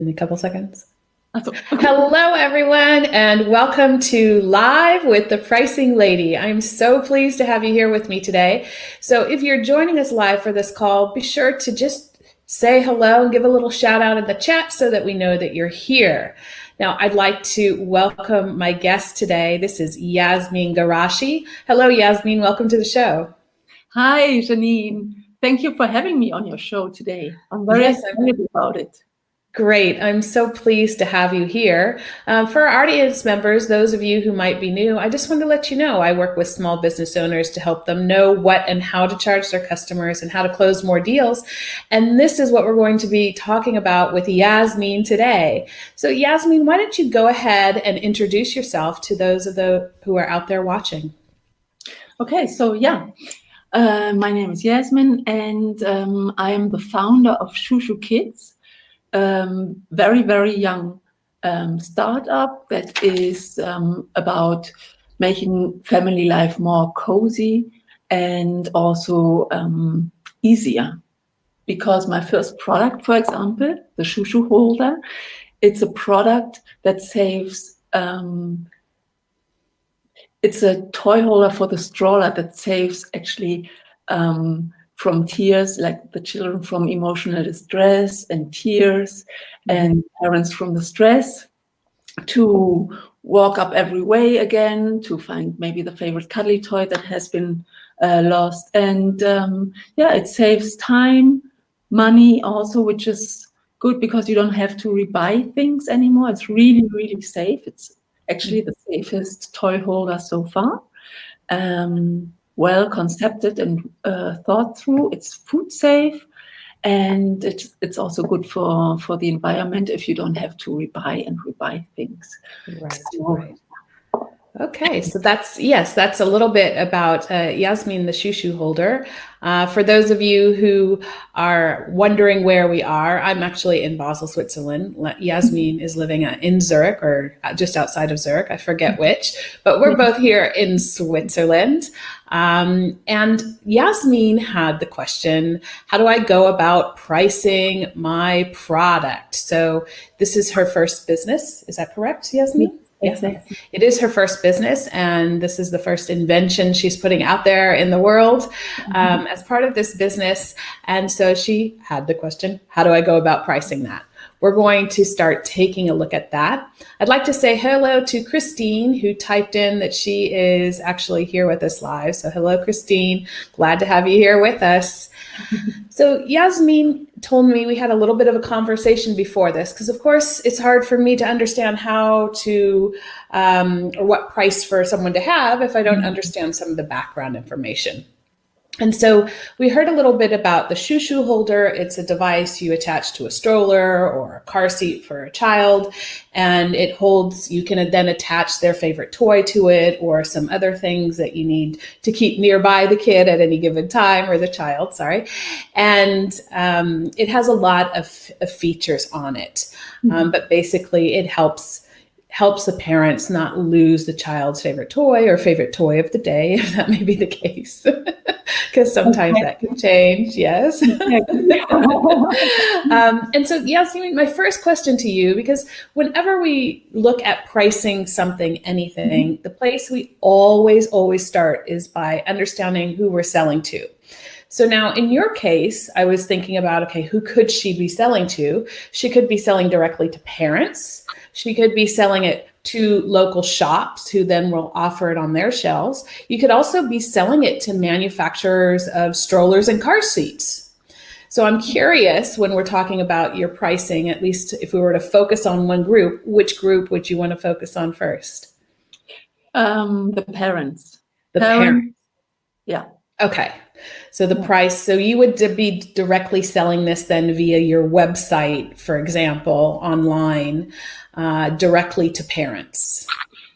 In a couple seconds. Also, Hello, everyone, and welcome to Live with the Pricing Lady. I'm so pleased to have you here with me today. So if you're joining us live for this call, be sure to just say hello and give a little shout out in the chat so that we know that you're here. Now, I'd like to welcome my guest today. This is Yasmine Ghoraschi. Hello, Yasmine. Welcome to the show. hi, Janine. Thank you for having me on your show today. I'm very excited about it. Great. I'm so pleased to have you here. For our audience members, those of you who might be new, I just want to let you know I work with small business owners to help them know what and how to charge their customers and how to close more deals. And this is what we're going to be talking about with Yasmine today. So Yasmine, why don't you go ahead and introduce yourself to those of who are out there watching? Okay, so my name is Yasmine, and I am the founder of Shoushou Kids. Very, very young startup that is about making family life more cozy and also easier. Because my first product, for example, the Shoushou Holder, it's a product that saves, it's a toy holder for the stroller that saves actually from tears, like the children from emotional distress and tears, and parents from the stress, to walk up every way again, to find maybe the favorite cuddly toy that has been lost. And it saves time, money also, which is good because you don't have to rebuy things anymore. It's really, really safe. It's actually the safest toy holder so far. Well concepted and thought through. It's food safe, and it's also good for the environment if you don't have to rebuy things. Right. Okay, so that's a little bit about Yasmine, the Shoushou Holder. For those of you who are wondering where we are, I'm actually in Basel, Switzerland. Yasmine is living in Zurich, or just outside of Zurich, I forget which, but we're both here in Switzerland. And Yasmine had the question, how do I go about pricing my product? So this is her first business. Is that correct, Yasmine? Yes, it is her first business, and this is the first invention she's putting out there in the world as part of this business. And so she had the question, how do I go about pricing that? We're going to start taking a look at that. I'd like to say hello to Christine, who typed in that she is actually here with us live. So hello, Christine. Glad to have you here with us. So Yasmine told me, we had a little bit of a conversation before this, because of course it's hard for me to understand how to or what price for someone to have if I don't understand some of the background information. And so we heard a little bit about the Shoushou Holder. It's a device you attach to a stroller or a car seat for a child, and it holds, you can then attach their favorite toy to it or some other things that you need to keep nearby the kid at any given time, or the child, sorry. And it has a lot of features on it. But basically it helps the parents not lose the child's favorite toy or favorite toy of the day, if that may be the case, because sometimes that can change. Yes. And so, Yasmine, my first question to you, because whenever we look at pricing something, anything, the place we always start is by understanding who we're selling to. So now in your case, I was thinking about, okay, who could she be selling to? She could be selling directly to parents. She could be selling it to local shops who then will offer it on their shelves. You could also be selling it to manufacturers of strollers and car seats. So I'm curious, when we're talking about your pricing, at least if we were to focus on one group, which group would you want to focus on first? The parents. The parents. Yeah. Okay. So the price, so you would be directly selling this then via your website, for example, online, directly to parents.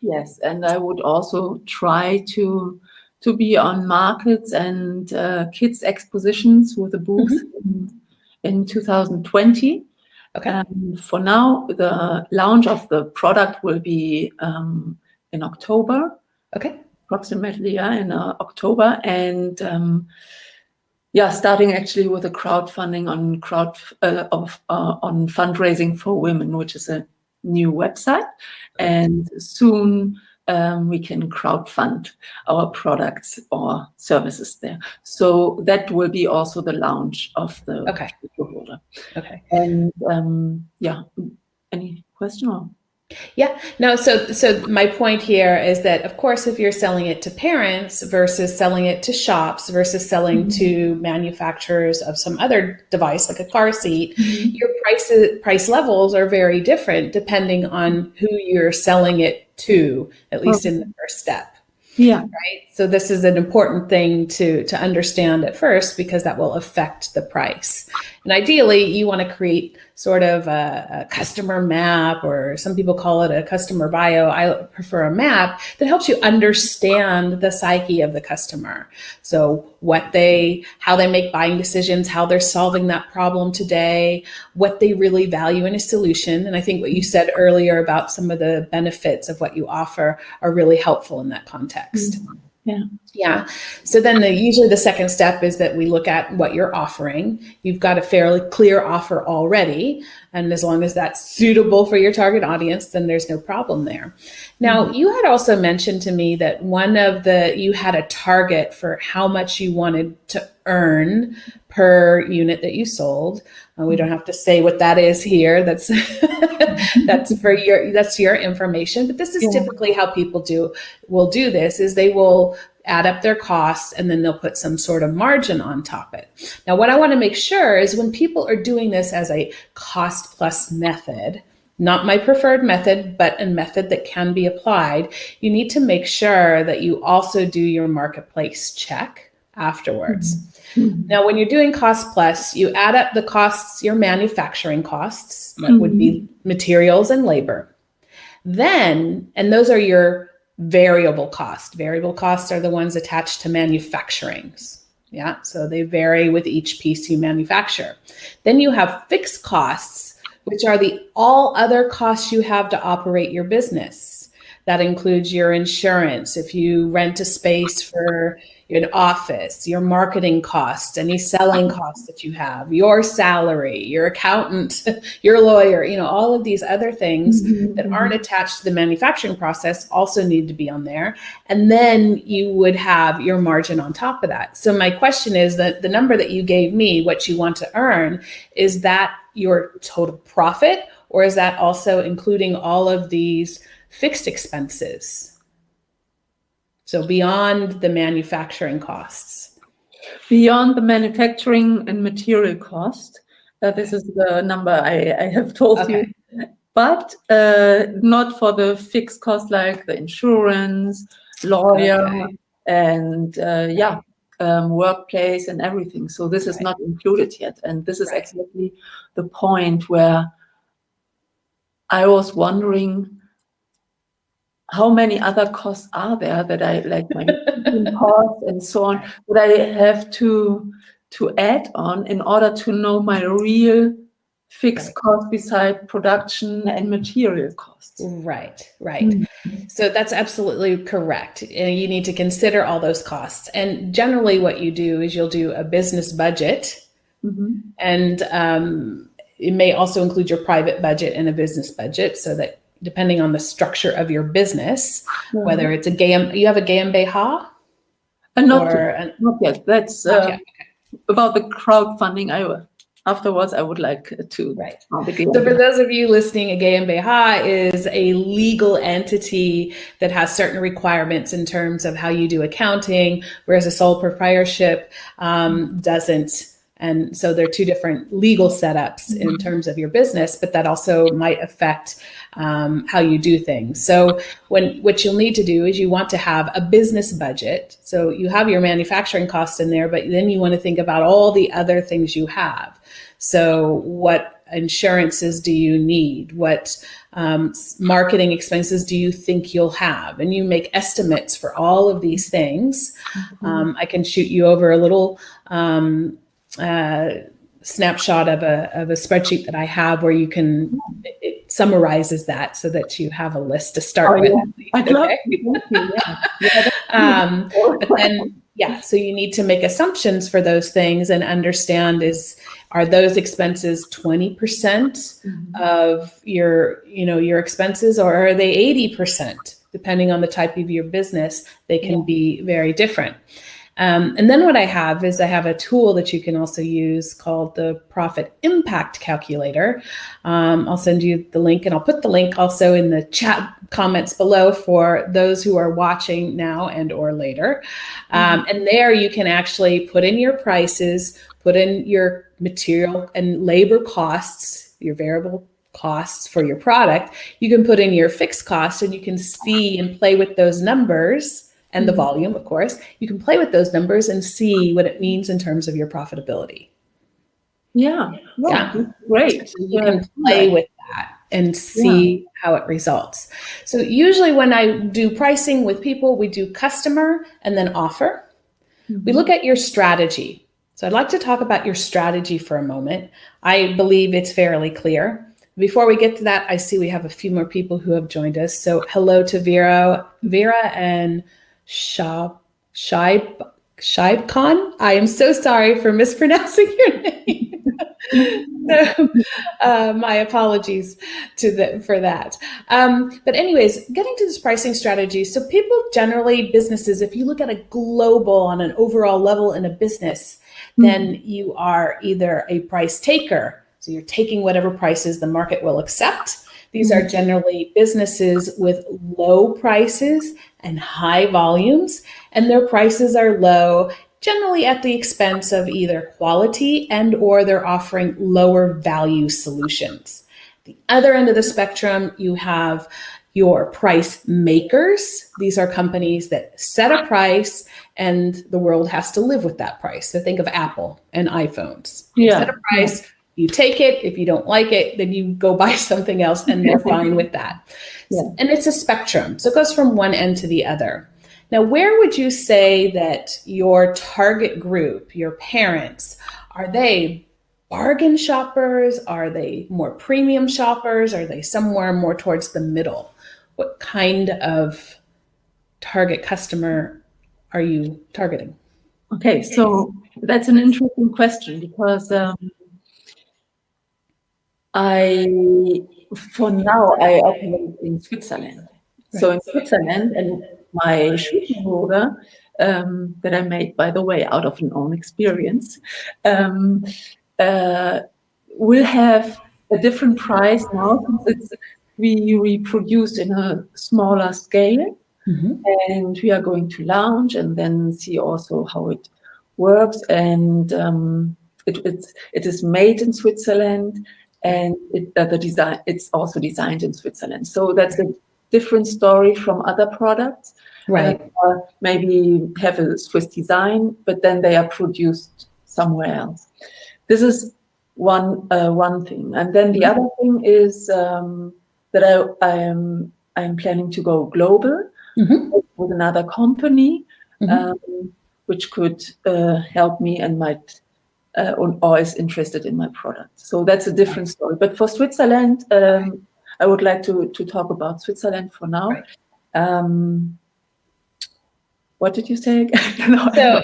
Yes, and I would also try to be on markets and kids expositions with a booth in 2020. Okay. For now, the launch of the product will be in October. Okay. Approximately, in October, and starting actually with a crowdfunding on on fundraising for women, which is a new website, and soon we can crowdfund our products or services there. So that will be also the launch of the Shoushou Holder. Okay. And any question? Or? Yeah, no, so my point here is that, of course, if you're selling it to parents versus selling it to shops versus selling to manufacturers of some other device like a car seat, your price levels are very different depending on who you're selling it to, at least in the first step. Yeah. Right. So this is an important thing to understand at first, because that will affect the price. And ideally, you want to create sort of a customer map, or some people call it a customer bio. I prefer a map that helps you understand the psyche of the customer. So how they make buying decisions, how they're solving that problem today, what they really value in a solution. And I think what you said earlier about some of the benefits of what you offer are really helpful in that context. Yeah. So then usually the second step is that we look at what you're offering. You've got a fairly clear offer already. And as long as that's suitable for your target audience, then there's no problem there. Now, you had also mentioned to me that you had a target for how much you wanted to earn per unit that you sold. We don't have to say what that is here. That's your information. But this is typically how people will do this, is they will add up their costs and then they'll put some sort of margin on top of it. Now, what I want to make sure is when people are doing this as a cost plus method, not my preferred method, but a method that can be applied, you need to make sure that you also do your marketplace check afterwards. Now, when you're doing cost plus, you add up the costs, your manufacturing costs, that would be materials and labor. Then, and those are your variable costs. Variable costs are the ones attached to manufacturing. Yeah, so they vary with each piece you manufacture. Then you have fixed costs, which are all other costs you have to operate your business. That includes your insurance, if you rent a space for an office, your marketing costs, any selling costs that you have, your salary, your accountant, your lawyer, all of these other things that aren't attached to the manufacturing process also need to be on there. And then you would have your margin on top of that. So my question is that the number that you gave me, what you want to earn, is that your total profit, or is that also including all of these fixed expenses? So beyond the manufacturing costs. Beyond the manufacturing and material cost, this is the number I have told you, but not for the fixed cost like the insurance, lawyer, and workplace and everything. So this is not included yet. And this is exactly the point where I was wondering, how many other costs are there that I like my costs and so on that I have to add on in order to know my real fixed cost beside production and material costs? Right. So that's absolutely correct. You need to consider all those costs. And generally what you do is you'll do a business budget, and it may also include your private budget and a business budget, so that depending on the structure of your business, whether it's you have a GmbH? Not yet. That's about the crowdfunding. Afterwards, I would like to. Right. So for those of you listening, a GmbH is a legal entity that has certain requirements in terms of how you do accounting, whereas a sole proprietorship doesn't. And so there are two different legal setups in terms of your business, but that also might affect how you do things. So what you'll need to do is you want to have a business budget. So you have your manufacturing costs in there, but then you want to think about all the other things you have. So what insurances do you need? What marketing expenses do you think you'll have? And you make estimates for all of these things. I can shoot you over a little snapshot of a spreadsheet that I have where it summarizes that so that you have a list to start with. I'd love to. But then Yeah, so you need to make assumptions for those things and understand are those expenses 20% of your expenses, or are they 80%? Depending on the type of your business, they can be very different. And then what I have a tool that you can also use called the Profit Impact Calculator. I'll send you the link, and I'll put the link also in the chat comments below for those who are watching now and or later. And there you can actually put in your prices, put in your material and labor costs, your variable costs for your product. You can put in your fixed costs, and you can see and play with those numbers. And the volume, of course, you can play with those numbers and see what it means in terms of your profitability. Yeah. Great. So you can play with that and see how it results. So usually when I do pricing with people, we do customer and then offer. We look at your strategy. So I'd like to talk about your strategy for a moment. I believe it's fairly clear. Before we get to that, I see we have a few more people who have joined us. So hello to Vera and Shaib Khan. I am so sorry for mispronouncing your name. My apologies for that. But anyways, getting to this pricing strategy. So people generally, businesses, if you look at a global on an overall level in a business, then you are either a price taker. So you're taking whatever prices the market will accept. These are generally businesses with low prices and high volumes, and their prices are low, generally at the expense of either quality and or they're offering lower value solutions. The other end of the spectrum, you have your price makers. These are companies that set a price and the world has to live with that price. So think of Apple and iPhones. You set a price. You take it. If you don't like it, then you go buy something else, and they're fine with that. And it's a spectrum. So it goes from one end to the other. Now, where would you say that your target group, your parents, are they bargain shoppers? Are they more premium shoppers? Are they somewhere more towards the middle? What kind of target customer are you targeting? Okay, so that's an interesting question because I operate in Switzerland. Right. So in Switzerland, and my Shoushou Holder that I made, by the way, out of an own experience, will have a different price now since we produce in a smaller scale, and we are going to launch and then see also how it works. And it is made in Switzerland. And the design, it's also designed in Switzerland. So that's a different story from other products. Right. Maybe have a Swiss design, but then they are produced somewhere else. This is one thing. And then the other thing is that I'm planning to go global with another company, which could help me and might or is interested in my product. So that's a different story. But for Switzerland, I would like to talk about Switzerland for now. Right. What did you say again? So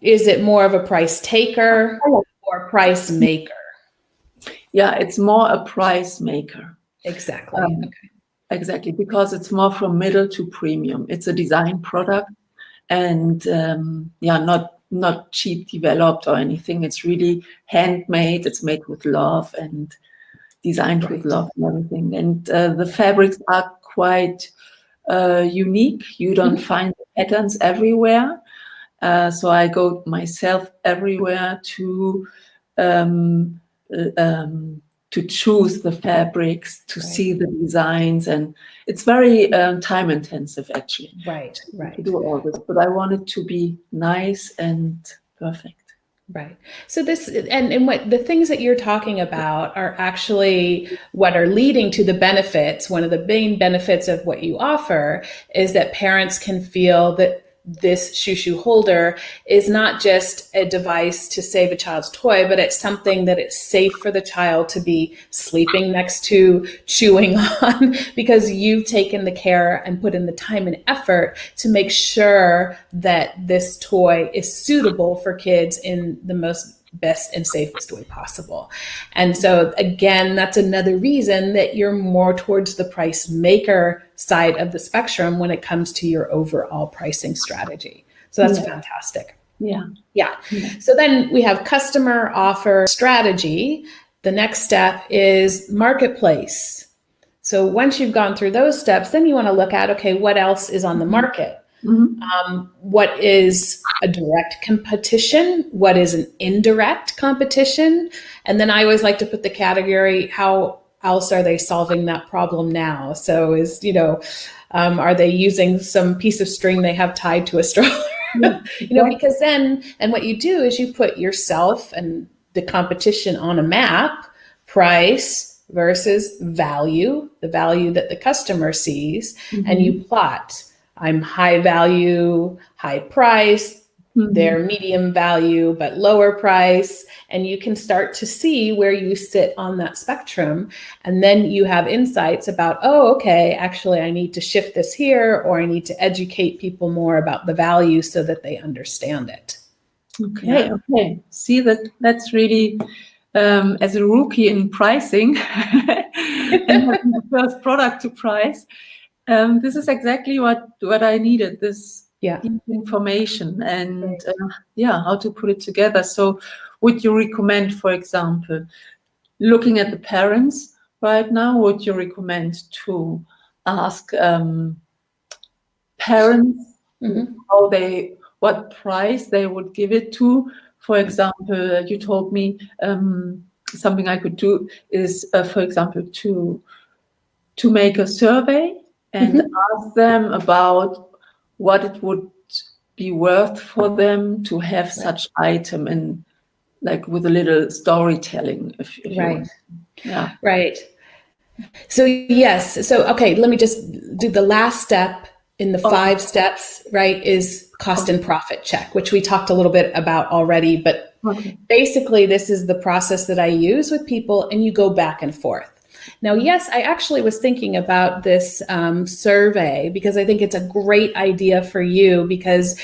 is it more of a price taker or price maker? Yeah, it's more a price maker. Exactly. Exactly, because it's more from middle to premium. It's a design product, and not cheap developed or anything. It's really handmade. It's made with love and designed with love and everything. And the fabrics are quite unique. You don't find the patterns everywhere. So I go myself everywhere to choose the fabrics, to see the designs, and it's very time intensive actually. Right. To do all this, but I want it to be nice and perfect. Right. So this and what the things that you're talking about are actually what are leading to the benefits. One of the main benefits of what you offer is that parents can feel that this Shoushou Holder is not just a device to save a child's toy, but it's something that it's safe for the child to be sleeping next to, chewing on, because you've taken the care and put in the time and effort to make sure that this toy is suitable for kids in the most best and safest way possible. And so again, that's another reason that you're more towards the price maker side of the spectrum when it comes to your overall pricing strategy. So that's fantastic. Yeah. So then we have customer offer strategy. The next step is marketplace. So once you've gone through those steps, then you want to look at, okay, what else is on the market? What is a direct competition? What is an indirect competition? And then I always like to put the category, how else are they solving that problem now? So is, are they using some piece of string they have tied to a stroller? Because then, and what you do is you put yourself and the competition on a map, price versus value, the value that the customer sees, and you plot. I'm high value, high price, they're medium value, but lower price. And you can start to see where you sit on that spectrum. And then you have insights about, oh, okay, actually, I need to shift this here, or I need to educate people more about the value so that they understand it. Okay. See, that's really, as a rookie in pricing, and having the first product to price, this is exactly what I needed, this information and how to put it together. So would you recommend, for example, looking at the parents right now, would you recommend to ask parents what price they would give it to? For example, you told me something I could do is, for example, to make a survey and ask them about what it would be worth for them to have such item, and like with a little storytelling. If you want. Yeah. Right. So yes. So, okay, let me just do the last step in the 5 steps, right, is cost and profit check, which we talked a little bit about already, but basically this is the process that I use with people, and you go back and forth. Now, yes, I actually was thinking about this survey because I think it's a great idea for you, because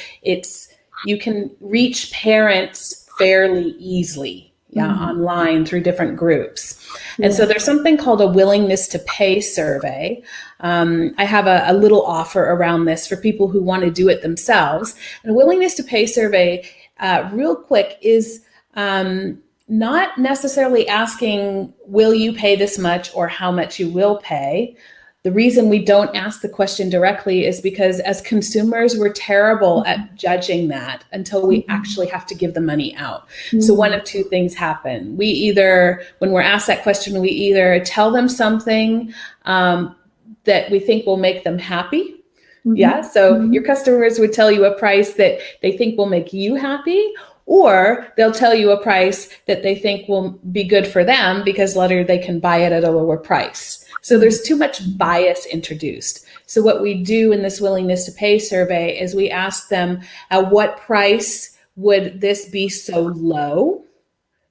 you can reach parents fairly easily online through different groups. And so there's something called a willingness to pay survey. I have a little offer around this for people who want to do it themselves. And a willingness to pay survey, real quick, is not necessarily asking, will you pay this much or how much you will pay. The reason we don't ask the question directly is because as consumers, we're terrible at judging that until we actually have to give the money out. So one of two things happen. We either, when we're asked that question, we either tell them something that we think will make them happy. So your customers would tell you a price that they think will make you happy, or they'll tell you a price that they think will be good for them because later they can buy it at a lower price. So there's too much bias introduced. So what we do in this willingness to pay survey is we ask them, at what price would this be so low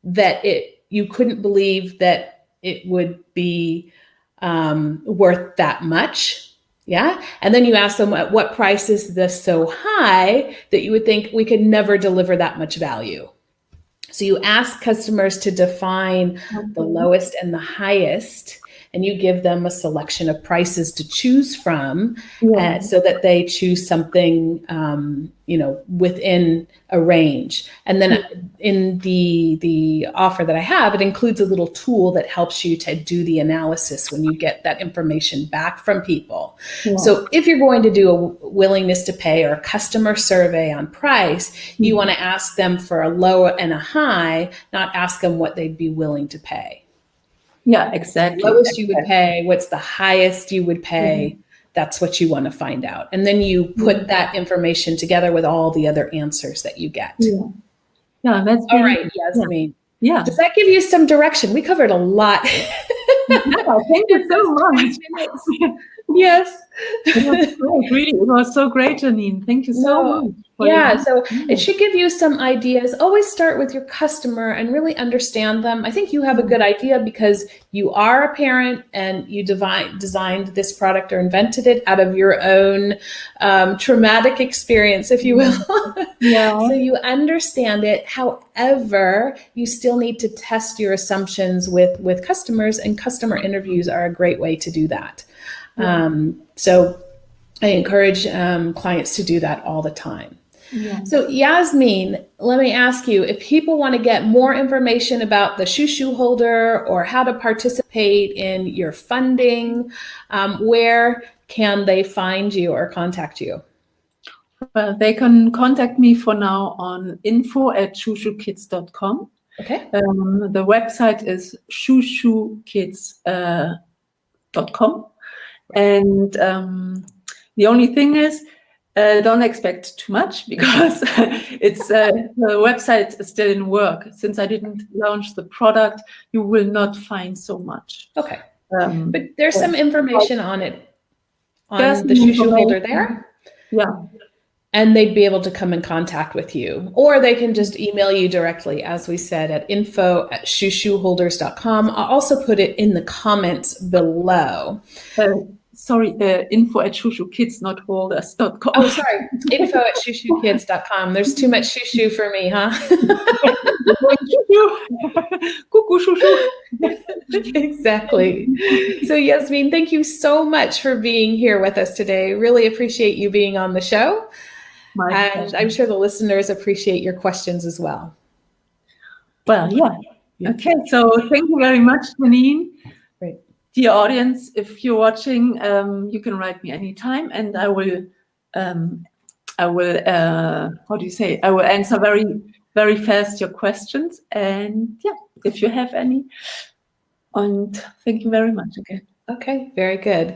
that you couldn't believe that it would be worth that much? And then you ask them, at what price is this so high that you would think we could never deliver that much value? So you ask customers to define the lowest and the highest, and you give them a selection of prices to choose from, so that they choose something, within a range. And then in the offer that I have, it includes a little tool that helps you to do the analysis when you get that information back from people. So if you're going to do a willingness to pay or a customer survey on price, you want to ask them for a low and a high, not ask them what they'd be willing to pay. Yeah, exactly. Lowest you would pay, what's the highest you would pay? That's what you want to find out. And then you put that information together with all the other answers that you get. Yeah, that's all right, Yasmine. Yeah. Does that give you some direction? We covered a lot. Yeah, thank you so much. Yes. It was great, really. It was so great, Janine. Thank you so No. much. For your So it should give you some ideas. Always start with your customer and really understand them. I think you have a good idea because you are a parent and you designed this product or invented it out of your own traumatic experience, if you will. Yeah. So you understand it. However, you still need to test your assumptions with customers, and customer interviews are a great way to do that. So I encourage clients to do that all the time. Yeah. So Yasmine, let me ask you, if people want to get more information about the Shoushou Holder or how to participate in your funding, where can they find you or contact you? Well, they can contact me for now on info@shoushoukids.com. Okay. The website is shoushoukids.com. And the only thing is, don't expect too much because the website is still in work. Since I didn't launch the product, you will not find so much. Okay. But there's some information on it, on the some Shoushou Holder there. Yeah. And they'd be able to come in contact with you. Or they can just email you directly, as we said, at info@shoushouholders.com. I'll also put it in the comments below. Sorry, info@shoushoukids, not holders.com. Oh, sorry, info@shoushoukids.com. There's too much shoushou for me, huh? Cuckoo, shoushou. Exactly. So Yasmine, thank you so much for being here with us today. Really appreciate you being on the show. And I'm sure the listeners appreciate your questions as well. Well, yeah. Okay, so thank you very much, Janine. Great. Dear audience, if you're watching, you can write me anytime, and I will answer very, very fast your questions. And yeah, if you have any, and thank you very much again. Okay, very good.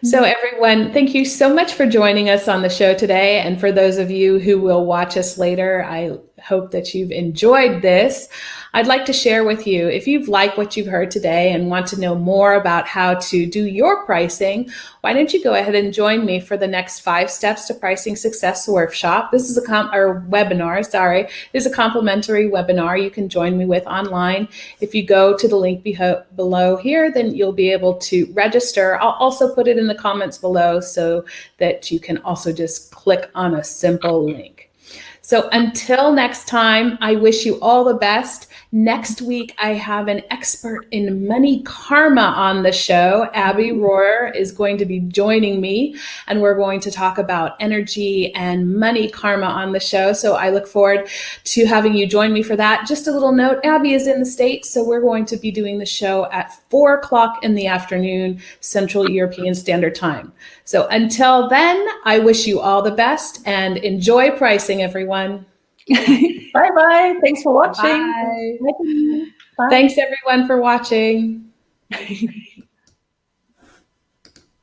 So everyone, thank you so much for joining us on the show today. And for those of you who will watch us later, I hope that you've enjoyed this. I'd like to share with you, if you've liked what you've heard today and want to know more about how to do your pricing, why don't you go ahead and join me for the next 5 Steps to Pricing Success workshop. This is a complimentary webinar you can join me with online. If you go to the link below here, then you'll be able to register. I'll also put it in the comments below so that you can also just click on a simple link. So until next time, I wish you all the best. Next week, I have an expert in money karma on the show. Abby Rohrer is going to be joining me, and we're going to talk about energy and money karma on the show. So I look forward to having you join me for that. Just a little note, Abby is in the States, so we're going to be doing the show at 4 o'clock in the afternoon, Central European Standard Time. So until then, I wish you all the best and enjoy pricing, everyone. Bye-bye. Thanks for watching. Bye. Bye. Thanks, everyone, for watching.